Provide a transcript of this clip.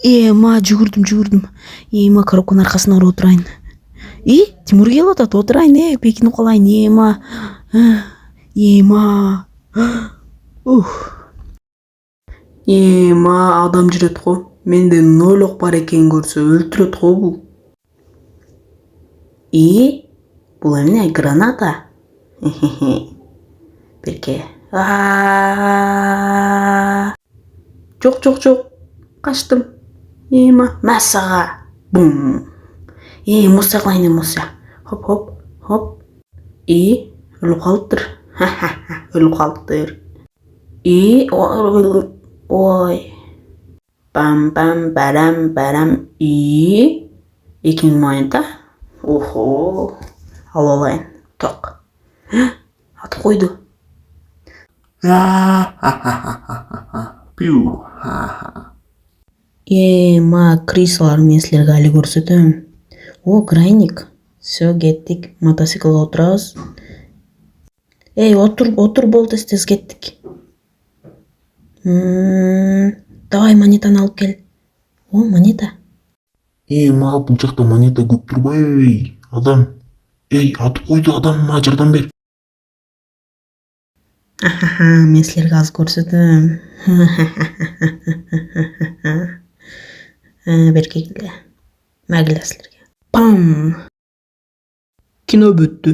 Ма жүгүрдүм. Ма коробканын аркасына барып отурайын. Тимур келип атат, отурайын, бекинип калайын. Ма. Ма адам жүрөт го. Менде нойлок бар экенин көрсө өлтүрөт го бул. Бул эмне? Граната? Берке. Жок. Качтым. Массага. Бум. Муса кылайын, муса. Хоп. Өлүп калыптыр. Өлүп калыптыр. Ой. Пам барам. 2000 монета. Охо. Алып алайын. Ток. Атып койду. Пиу. Ма крисалар мен силерге али көрсөтөм. Крайник. Все, кеттик. Мотоциклга отурабыз. Отур бол, тез кеттик. Давай монетаны алып кел. Монета. Ма бул жакта монета көп турбайбы? Адам. Атып койду адам, ма жардам бер. Мен силерге азыр көрсөтөм. Берке келе. Магила силерге. Пам. Кино бүттү.